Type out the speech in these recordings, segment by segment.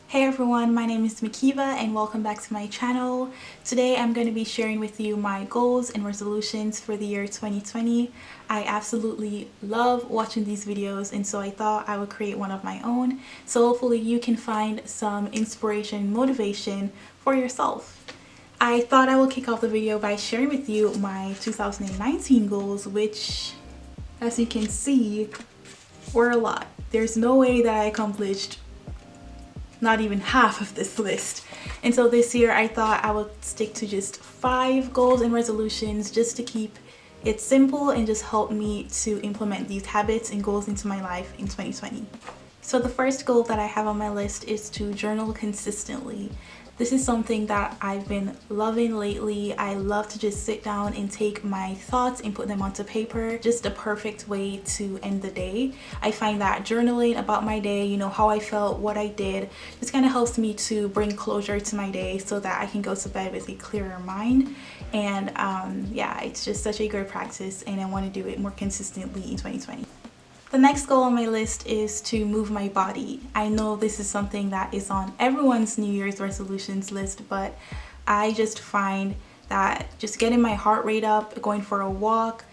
Hey everyone, my name is Makiva and welcome back to my channel. Today I'm going to be sharing with you my goals and resolutions for the year 2020. I absolutely love watching these videos, and so I thought I would create one of my own. So hopefully you can find some inspiration and motivation for yourself. I thought I would kick off the video by sharing with you my 2019 goals, which as you can see were a lot. There's no way that I accomplished not even half of this list. And so this year I thought I would stick to just 5 goals and resolutions just to keep it simple and just help me to implement these habits and goals into my life in 2020. So the first goal that I have on my list is to journal consistently. This is something that I've been loving lately. I love to just sit down and take my thoughts and put them onto paper. Just a perfect way to end the day. I find that journaling about my day, how I felt, what I did, just kind of helps me to bring closure to my day so that I can go to bed with a clearer mind. And yeah, it's just such a great practice, and I want to do it more consistently in 2020. The next goal on my list is to move my body. I know this is something that is on everyone's New Year's resolutions list, but I just find that just getting my heart rate up, going for a walk,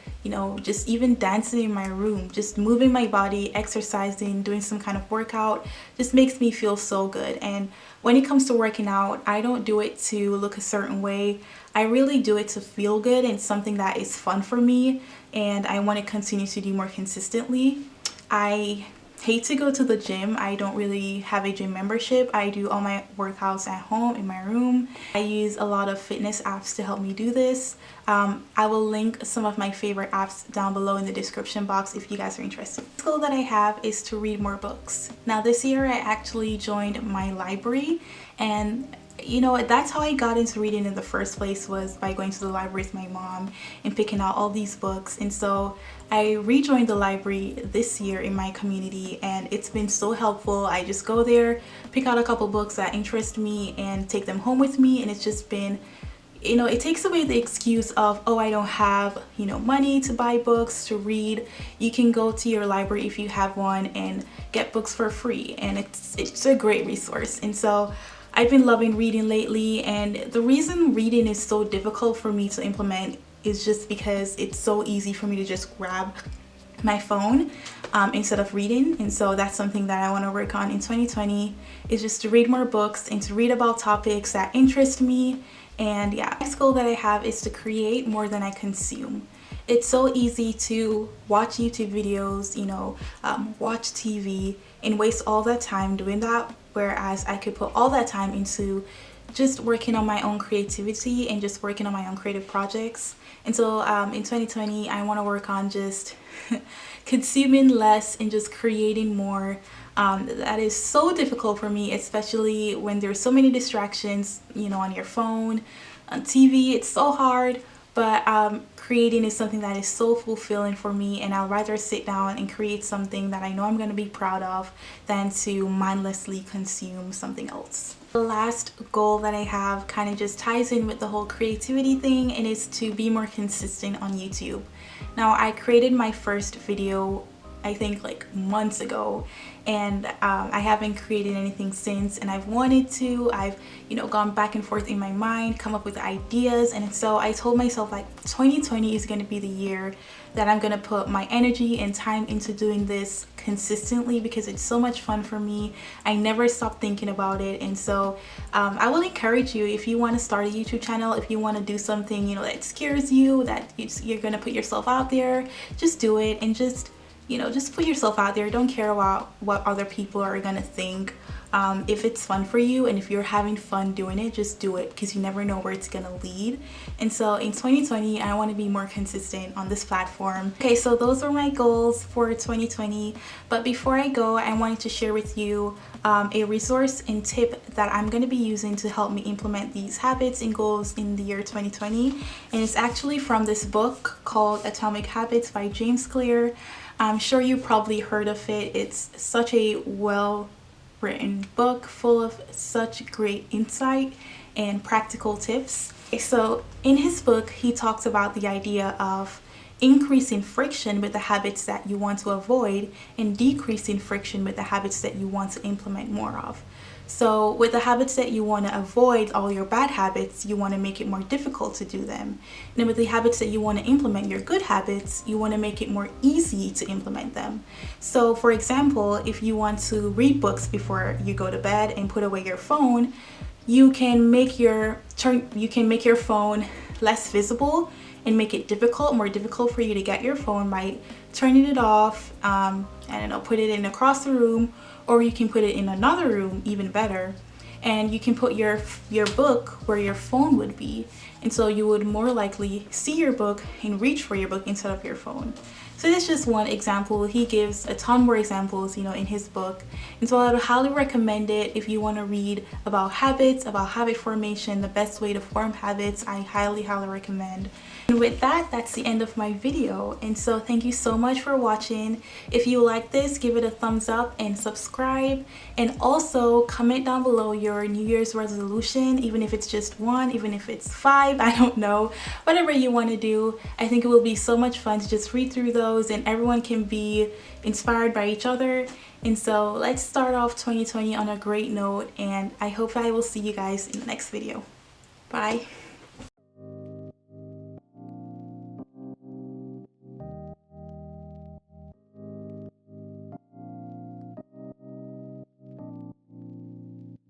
just even dancing in my room, just moving my body, exercising, doing some kind of workout, just makes me feel so good. And when it comes to working out, I don't do it to look a certain way. I really do it to feel good, and something that is fun for me, and I want to continue to do more consistently. I hate to go to the gym. I don't really have a gym membership. I do all my workouts at home in my room. I use a lot of fitness apps to help me do this. I will link some of my favorite apps down below in the description box if you guys are interested. The goal that I have is to read more books. Now this year I actually joined my library, and that's how I got into reading in the first place, was by going to the library with my mom and picking out all these books. And so I rejoined the library this year in my community, and it's been so helpful. I just go there, pick out a couple books that interest me and take them home with me, and it's just been, it takes away the excuse of, oh, I don't have money to buy books to read. You can go to your library if you have one and get books for free, and it's a great resource. And so I've been loving reading lately, and the reason reading is so difficult for me to implement is just because it's so easy for me to just grab my phone instead of reading. And so that's something that I want to work on in 2020, is just to read more books and to read about topics that interest me. And yeah, the next goal that I have is to create more than I consume. It's so easy to watch YouTube videos, watch TV and waste all that time doing that, whereas I could put all that time into just working on my own creativity and just working on my own creative projects. And so in 2020, I want to work on just consuming less and just creating more. That is so difficult for me, especially when there's so many distractions, on your phone, on TV. It's so hard. But creating is something that is so fulfilling for me, and I'd rather sit down and create something that I know I'm going to be proud of than to mindlessly consume something else. The last goal that I have kind of just ties in with the whole creativity thing, and is to be more consistent on YouTube. Now, I created my first video I think like months ago, and I haven't created anything since, and I've wanted to. I've gone back and forth in my mind, come up with ideas, and so I told myself like 2020 is going to be the year that I'm going to put my energy and time into doing this consistently, because it's so much fun for me. I never stop thinking about it. And so I will encourage you, if you want to start a YouTube channel, if you want to do something that scares you, that you're going to put yourself out there, just do it, and just put yourself out there. Don't care about what other people are gonna think. If it's fun for you and if you're having fun doing it, just do it, because you never know where it's gonna lead. And so in 2020, I want to be more consistent on this platform. Okay, so those are my goals for 2020. But before I go, I wanted to share with you a resource and tip that I'm going to be using to help me implement these habits and goals in the year 2020. And it's actually from this book called Atomic Habits by James Clear. I'm sure you probably heard of it. It's such a well-written book full of such great insight and practical tips. So in his book, he talks about the idea of increasing friction with the habits that you want to avoid and decreasing friction with the habits that you want to implement more of. So with the habits that you want to avoid, all your bad habits, you want to make it more difficult to do them. And then with the habits that you want to implement, your good habits, you want to make it more easy to implement them. So for example, if you want to read books before you go to bed and put away your phone, you can make your phone less visible and make it more difficult for you to get your phone by turning it off. I don't know, put it in across the room, or you can put it in another room, even better. And you can put your book where your phone would be, and so you would more likely see your book and reach for your book instead of your phone. So this is just one example. He gives a ton more examples, in his book. And so I would highly recommend it if you want to read about habits, about habit formation, the best way to form habits. I highly recommend. And with that, that's the end of my video. And so thank you so much for watching. If you like this, give it a thumbs up and subscribe. And also comment down below your New Year's resolution, even if it's just one, even if it's 5, I don't know. Whatever you want to do. I think it will be so much fun to just read through those, and everyone can be inspired by each other. And so let's start off 2020 on a great note, and I hope I will see you guys in the next video. Bye.